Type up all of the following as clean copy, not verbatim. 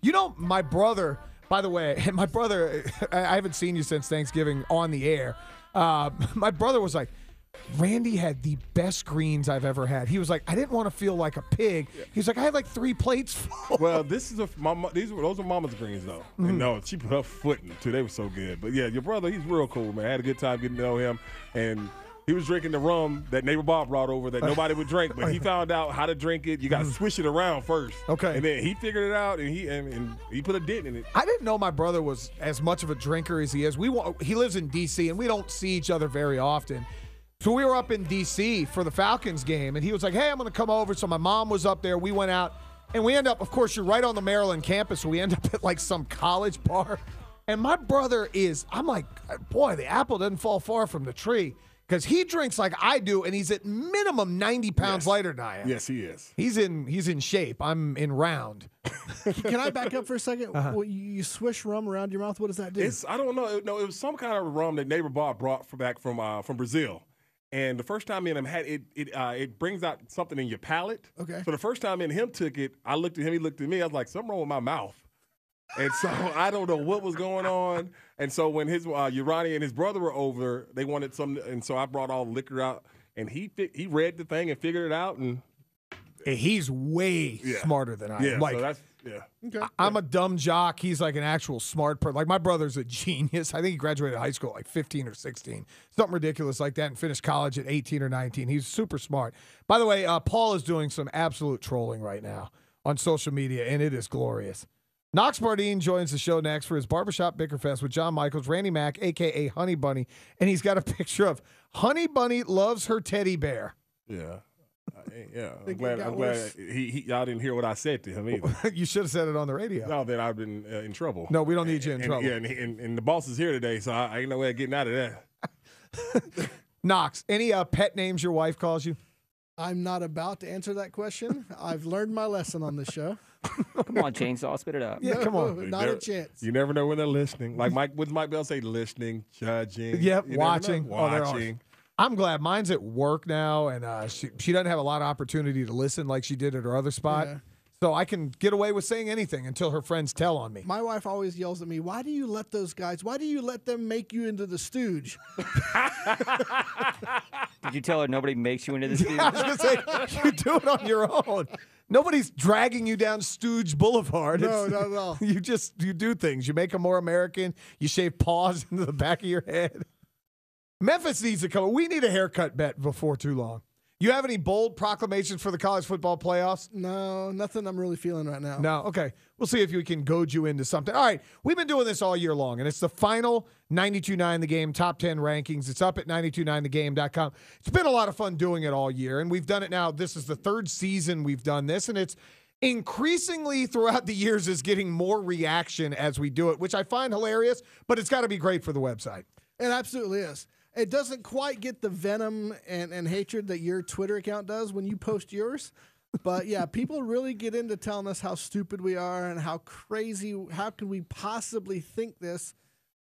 You know, my brother, by the way, my brother, I haven't seen you since Thanksgiving on the air. My brother was like, Randy had the best greens I've ever had. He was like, I didn't want to feel like a pig. He's like, I had like 3 plates full. Well, those are Mama's greens though. Mm-hmm. And no, she put her foot in it too. They were so good. But yeah, your brother, he's real cool, man. I had a good time getting to know him, and he was drinking the rum that neighbor Bob brought over that nobody would drink, but he found out how to drink it. You got to swish it around first. Okay. And then he figured it out, and he put a dent in it. I didn't know my brother was as much of a drinker as he is. He lives in D.C., and we don't see each other very often. So we were up in D.C. for the Falcons game, and he was like, hey, I'm going to come over. So my mom was up there. We went out, and we end up, of course, you're right on the Maryland campus, so we end up at like some college bar. And my brother I'm like, boy, the apple doesn't fall far from the tree, because he drinks like I do, and he's at minimum 90 pounds lighter than I am. Yes, he is. He's in shape. I'm in round. Can I back up for a second? Well, you swish rum around your mouth. What does that do? I don't know. No, it was some kind of rum that neighbor Bob brought back from Brazil. And the first time me and him had it, it brings out something in your palate. Okay. So the first time me and him took it, I looked at him, he looked at me. I was like, something wrong with my mouth. And so I don't know what was going on. And so when his Urani and his brother were over, they wanted some, and so I brought all the liquor out, and he read the thing and figured it out, and he's way smarter than I am. Yeah, Like, so that's Okay. I'm a dumb jock. He's like an actual smart person. Like, my brother's a genius. I think he graduated high school at like 15 or 16. Something ridiculous like that, and finished college at 18 or 19. He's super smart. By the way, Paul is doing some absolute trolling right now on social media, and it is glorious. Knox Bardeen joins the show next for his Barbershop Bickerfest with John Michaels, Randy Mack, a.k.a. Honey Bunny, and he's got a picture of Honey Bunny loves her teddy bear. yeah. Yeah, I'm glad y'all didn't hear what I said to him either. You should have said it on the radio. No, then I've been in trouble. No, we don't need you in trouble. Yeah, and the boss is here today, so I ain't no way of getting out of that. Knox, any pet names your wife calls you? I'm not about to answer that question. I've learned my lesson on this show. Come on, Chainsaw, spit it out. Yeah, come on. Not a chance. You never know when they're listening. Like Mike Bell say, listening, judging. Yep, You watching. never know. Oh, they're Watching. I'm glad mine's at work now, and she doesn't have a lot of opportunity to listen like she did at her other spot. Yeah. So I can get away with saying anything until her friends tell on me. My wife always yells at me, why do you let them make you into the stooge? Did you tell her nobody makes you into this? I was going to say, you do it on your own. Nobody's dragging you down Stooge Boulevard. No, not at all. You do things. You make them more American. You shave paws into the back of your head. Memphis needs to come. We need a haircut bet before too long. You have any bold proclamations for the college football playoffs? No, nothing I'm really feeling right now. No? Okay. We'll see if we can goad you into something. All right. We've been doing this all year long, and it's the final 92.9 The Game top 10 rankings. It's up at 929thegame.com. It's been a lot of fun doing it all year, and we've done it now. This is the 3rd season we've done this, and it's increasingly throughout the years is getting more reaction as we do it, which I find hilarious, but it's got to be great for the website. It absolutely is. It doesn't quite get the venom and hatred that your Twitter account does when you post yours. But, yeah, people really get into telling us how stupid we are and how crazy, how can we possibly think this.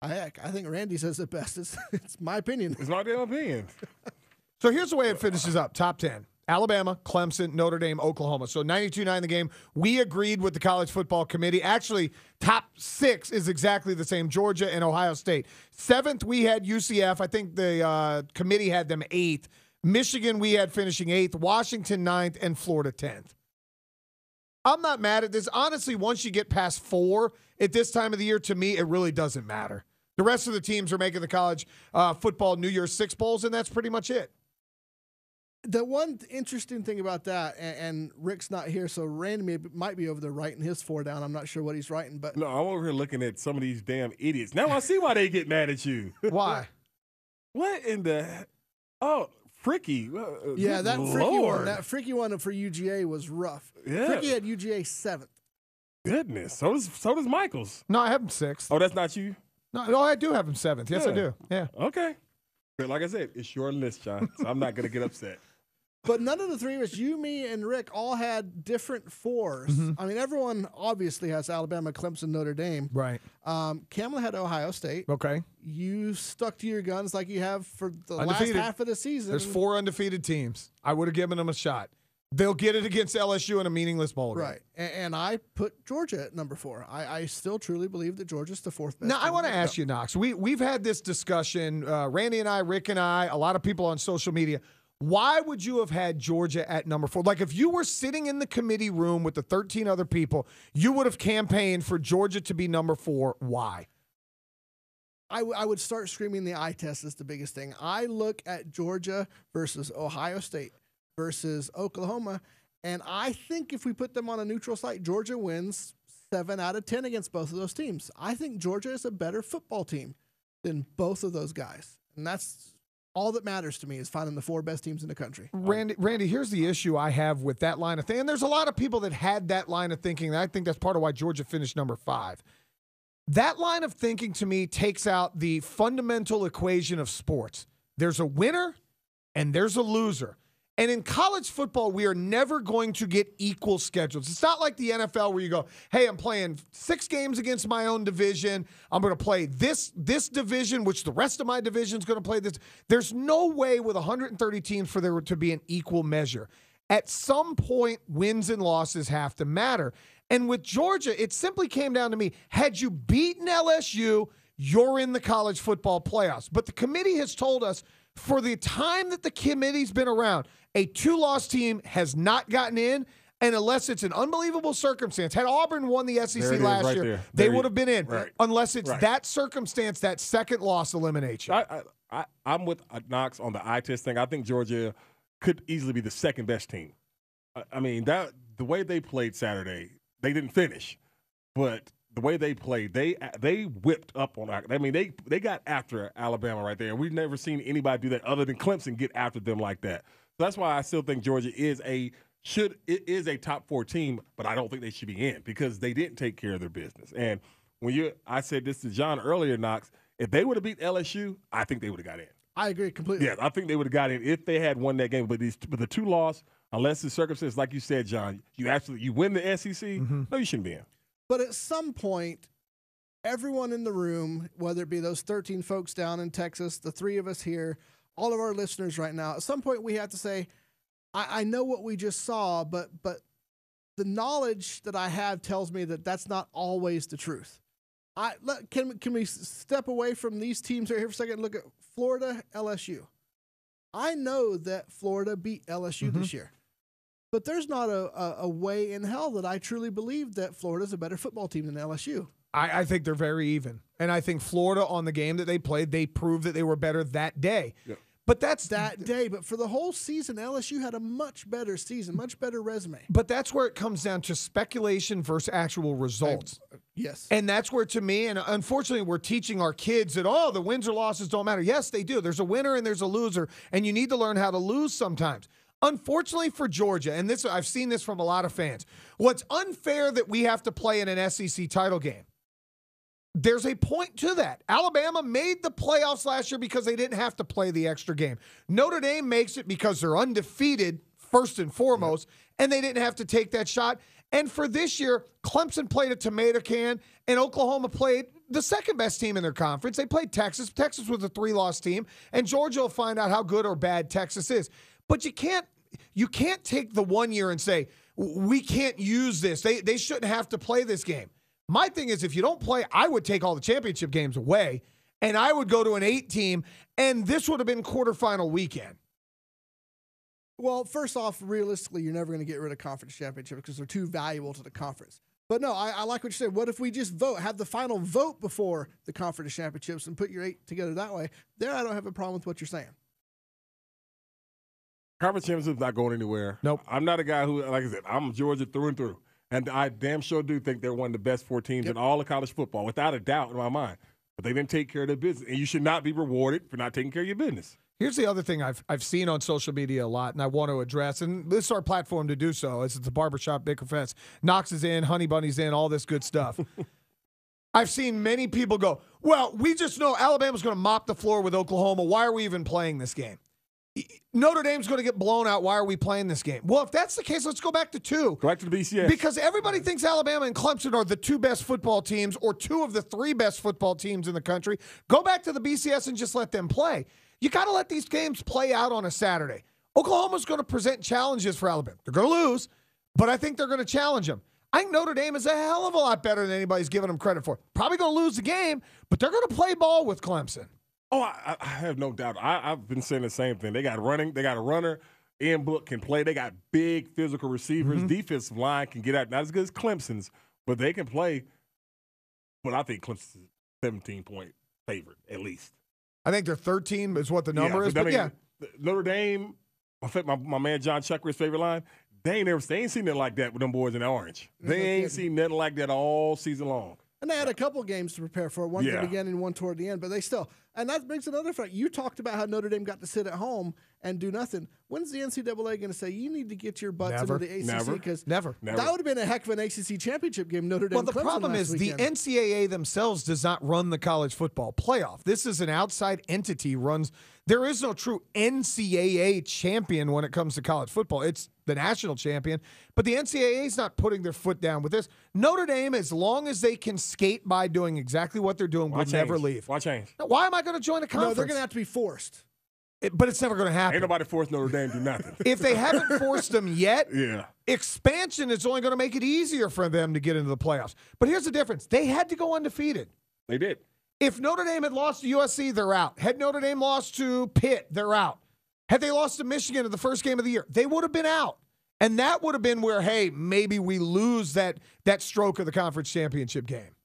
I think Randy says it best. It's my opinion. It's my damn opinion. So here's the way it finishes up. Top 10. Alabama, Clemson, Notre Dame, Oklahoma. So 92.9 The Game. We agreed with the College Football Committee. Actually, top 6 is exactly the same. Georgia and Ohio State. 7th, we had UCF. I think the committee had them 8th. Michigan, we had finishing 8th. Washington, 9th. And Florida, 10th. I'm not mad at this. Honestly, once you get past 4 at this time of the year, to me, it really doesn't matter. The rest of the teams are making the college football New Year's Six Bowls, and that's pretty much it. The one interesting thing about that, and Rick's not here, so Randy might be over there writing his 4 down. I'm not sure what he's writing, but No, I'm over here looking at some of these damn idiots. Now I see why they get mad at you. Why? What in the? Oh, Fricky. yeah, Good that freaky one for UGA was rough. Yeah. Fricky had UGA 7th. Goodness. So does Michaels. No, I have him 6th. Oh, that's not you? No, I do have him 7th. Yes, I do. Yeah. Okay. But like I said, it's your list, John. So I'm not going to get upset. But none of the three of us, you, me, and Rick, all had different 4s. Mm-hmm. I mean, everyone obviously has Alabama, Clemson, Notre Dame. Right. Kamala had Ohio State. Okay. You stuck to your guns like you have for the Undefeated. last half of the season. There's 4 undefeated teams. I would have given them a shot. They'll get it against LSU in a meaningless bowl game. Right. And I put Georgia at number 4. I still truly believe that Georgia's the 4th best. Now, I want to ask you, Knox. We've had this discussion, Randy and I, Rick and I, a lot of people on social media. Why would you have had Georgia at number 4? Like, if you were sitting in the committee room with the 13 other people, you would have campaigned for Georgia to be number 4. Why? I would start screaming the eye test is the biggest thing. I look at Georgia versus Ohio State versus Oklahoma, and I think if we put them on a neutral site, Georgia wins 7 out of 10 against both of those teams. I think Georgia is a better football team than both of those guys, and that's all that matters to me is finding the 4 best teams in the country. Randy, here's the issue I have with that line of thinking. And there's a lot of people that had that line of thinking, and I think that's part of why Georgia finished number 5. That line of thinking, to me, takes out the fundamental equation of sports. There's a winner and there's a loser. And in college football, we are never going to get equal schedules. It's not like the NFL where you go, hey, I'm playing 6 games against my own division. I'm going to play this division, which the rest of my division is going to play this. There's no way with 130 teams for there to be an equal measure. At some point, wins and losses have to matter. And with Georgia, it simply came down to me. Had you beaten LSU, you're in the college football playoffs. But the committee has told us for the time that the committee's been around, a 2-loss team has not gotten in, and unless it's an unbelievable circumstance. Had Auburn won the SEC last year, they would have been in. Right. Unless it's that circumstance, that second loss eliminates you. I'm with Knox on the eye test thing. I think Georgia could easily be the second best team. I mean, the way they played Saturday, they didn't finish, but the way they played, they whipped up on. I mean, they got after Alabama right there, and we've never seen anybody do that other than Clemson get after them like that. So that's why I still think Georgia is a top 4 team, but I don't think they should be in because they didn't take care of their business. And I said this to John earlier, Knox, if they would have beat LSU, I think they would have got in. I agree completely. Yeah, I think they would have got in if they had won that game. But the 2-loss, unless the circumstances, like you said, John, you win the SEC, no, you shouldn't be in. But at some point, everyone in the room, whether it be those 13 folks down in Texas, the 3 of us here, all of our listeners right now, at some point we have to say, I know what we just saw, but the knowledge that I have tells me that that's not always the truth. Can we step away from these teams right here for a second and look at Florida, LSU? I know that Florida beat LSU this year. But there's not a way in hell that I truly believe that Florida's a better football team than LSU. I think they're very even. And I think Florida, on the game that they played, they proved that they were better that day. Yeah. But that's that day. But for the whole season, LSU had a much better season, much better resume. But that's where it comes down to speculation versus actual results. Yes. And that's where, to me, and unfortunately, we're teaching our kids that, the wins or losses don't matter. Yes, they do. There's a winner and there's a loser, and you need to learn how to lose sometimes. Unfortunately for Georgia, and this I've seen this from a lot of fans, what's unfair that we have to play in an SEC title game. There's a point to that. Alabama made the playoffs last year because they didn't have to play the extra game. Notre Dame makes it because they're undefeated, first and foremost, and they didn't have to take that shot. And for this year, Clemson played a tomato can, and Oklahoma played the second best team in their conference. They played Texas. Texas was a 3-loss team, and Georgia will find out how good or bad Texas is. But you can't take the 1 year and say, we can't use this. They shouldn't have to play this game. My thing is, if you don't play, I would take all the championship games away, and I would go to an 8 team, and this would have been quarterfinal weekend. Well, first off, realistically, you're never going to get rid of conference championships because they're too valuable to the conference. But no, I like what you said. What if we just have the final vote before the conference championships and put your 8 together that way? There, I don't have a problem with what you're saying. Conference championship's not going anywhere. Nope. I'm not a guy who, like I said, I'm Georgia through and through. And I damn sure do think they're one of the best 4 teams in all of college football, without a doubt in my mind. But they didn't take care of their business. And you should not be rewarded for not taking care of your business. Here's the other thing I've seen on social media a lot, and I want to address, and this is our platform to do so. It's the Barbershop Bickerfest. Knox is in, Honey Bunny's in, all this good stuff. I've seen many people go, well, we just know Alabama's going to mop the floor with Oklahoma. Why are we even playing this game? Notre Dame's going to get blown out. Why are we playing this game? Well, if that's the case, let's go back to 2. Go back to the BCS. Because everybody thinks Alabama and Clemson are the 2 best football teams or 2 of the 3 best football teams in the country. Go back to the BCS and just let them play. You got to let these games play out on a Saturday. Oklahoma's going to present challenges for Alabama. They're going to lose, but I think they're going to challenge them. I think Notre Dame is a hell of a lot better than anybody's giving them credit for. Probably going to lose the game, but they're going to play ball with Clemson. Oh, I have no doubt. I've been saying the same thing. They got running. They got a runner. Ian Book can play. They got big physical receivers. Defensive line can get out. Not as good as Clemson's, but they can play. But I think Clemson's 17-point favorite, at least. I think they're 13 is what the number is. But yeah. Notre Dame, my man John Chucker's favorite line, they ain't seen nothing like that with them boys in the orange. They ain't seen nothing like that all season long. And they had a couple games to prepare for, one at the beginning, one toward the end, but they still. And that brings another fact. You talked about how Notre Dame got to sit at home and do nothing. When's the NCAA going to say, you need to get your butts into the ACC? Because Never. That would have been a heck of an ACC championship game, Notre Dame. Well, the Clemson problem last is weekend. the NCAA themselves does not run the college football playoff. This is an outside entity runs. There is no true NCAA champion when it comes to college football. It's the national champion, but the NCAA is not putting their foot down with this. Notre Dame, as long as they can skate by doing exactly what they're doing, will never leave. Why change? Now, why am I going to join a conference? No, they're going to have to be forced. But it's never going to happen. Ain't nobody forced Notre Dame to do nothing. If they haven't forced them yet, expansion is only going to make it easier for them to get into the playoffs. But here's the difference. They had to go undefeated. They did. If Notre Dame had lost to USC, they're out. Had Notre Dame lost to Pitt, they're out. Had they lost to Michigan in the first game of the year, they would have been out. And that would have been where, hey, maybe we lose that stroke of the conference championship game.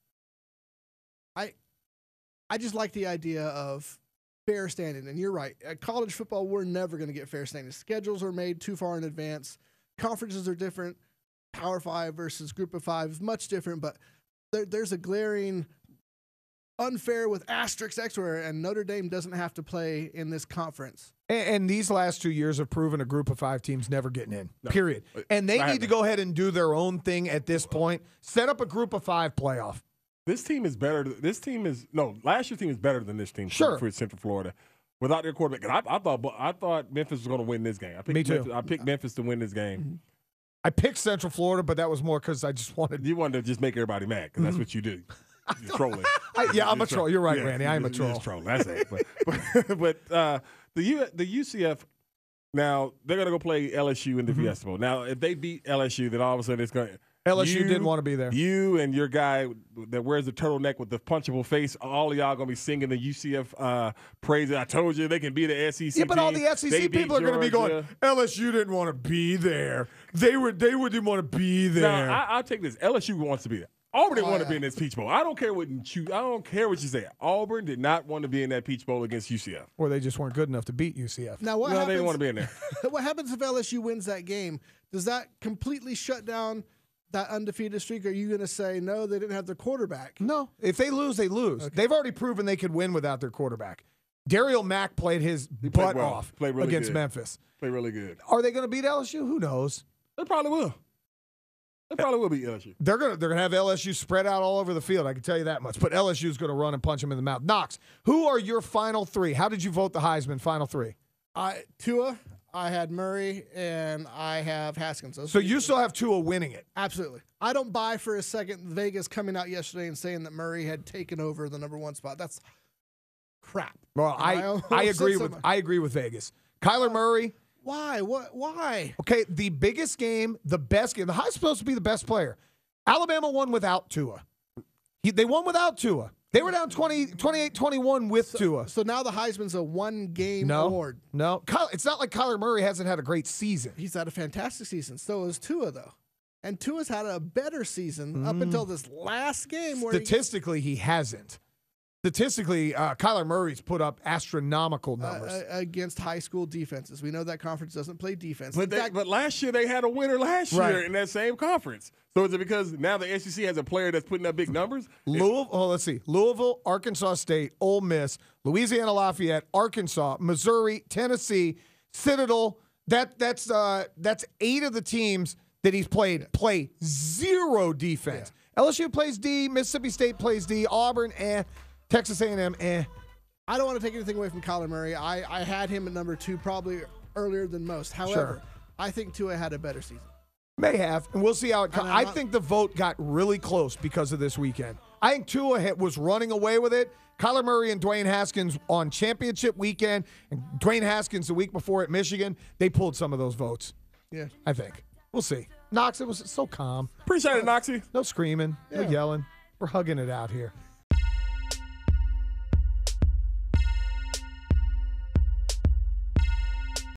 I just like the idea of fair standing. And you're right. At college football, we're never going to get fair standing. Schedules are made too far in advance. Conferences are different. Power 5 versus Group of 5 is much different. But there's a glaring unfair with asterisks everywhere, and Notre Dame doesn't have to play in this conference. And these last 2 years have proven a Group of 5 team's never getting in, period. And they need to go ahead and do their own thing at this point. Set up a Group of 5 playoff. Last year's team is better than this team for Central Florida. Without their quarterback. I thought Memphis was going to win this game. Me too. I picked Memphis to win this game. I picked Central Florida, but that was more because I just wanted. You wanted to just make everybody mad because that's what you do. You're trolling. I'm a troll. You're right, Randy. I am a troll. You're just trolling. That's it. But the UCF, now they're going to go play LSU in the Fiesta Bowl. Now, if they beat LSU, then all of a sudden it's going to. LSU didn't want to be there. You and your guy that wears the turtleneck with the punchable face, all of y'all going to be singing the UCF praise. I told you they can be the SEC. Yeah, but all the SEC people are going to be going, LSU didn't want to be there. They didn't want to be there. Now, I'll take this. LSU wants to be there. Auburn didn't want to be in this Peach Bowl. I don't care what you say. Auburn did not want to be in that Peach Bowl against UCF. Or they just weren't good enough to beat UCF. Now, they didn't want to be in there. What happens if LSU wins that game? Does that completely shut down that undefeated streak? Are you going to say, no, they didn't have their quarterback? No. If they lose, they lose. Okay. They've already proven they could win without their quarterback. Daryl Mack played his butt off against Memphis. Played really good. Are they going to beat LSU? Who knows? They probably will. They probably will beat LSU. They're gonna have LSU spread out all over the field. I can tell you that much. But LSU's going to run and punch them in the mouth. Knox, who are your final 3? How did you vote the Heisman final 3? Tua, I had Murray, and I have Haskins. So you still have Tua winning it? Absolutely. I don't buy for a second Vegas coming out yesterday and saying that Murray had taken over the number 1 spot. That's crap. Well, I agree with Vegas. Kyler Murray. Why? Why? Okay, the biggest game, the best game. The Heisman's supposed to be the best player. Alabama won without Tua. They won without Tua. They were down 28-21 with Tua. So now the Heisman's a one-game award. No. It's not like Kyler Murray hasn't had a great season. He's had a fantastic season. So has Tua, though. And Tua's had a better season up until this last game. Statistically, he hasn't. Statistically, Kyler Murray's put up astronomical numbers. Against high school defenses. We know that conference doesn't play defense. But last year they had a winner year in that same conference. So is it because now the SEC has a player that's putting up big numbers? Let's see. Louisville, Arkansas State, Ole Miss, Louisiana Lafayette, Arkansas, Missouri, Tennessee, Citadel. That's 8 of the teams that he's played play zero defense. Yeah. LSU plays D, Mississippi State plays D, Auburn, Texas A&M, I don't want to take anything away from Kyler Murray. I had him at number 2 probably earlier than most. However, I think Tua had a better season. May have, and we'll see how it comes. I think the vote got really close because of this weekend. I think Tua was running away with it. Kyler Murray and Dwayne Haskins on championship weekend, and Dwayne Haskins the week before at Michigan, they pulled some of those votes. Yeah. I think. We'll see. Knox, it was so calm. Appreciate it, Noxie. No screaming, no yelling. We're hugging it out here.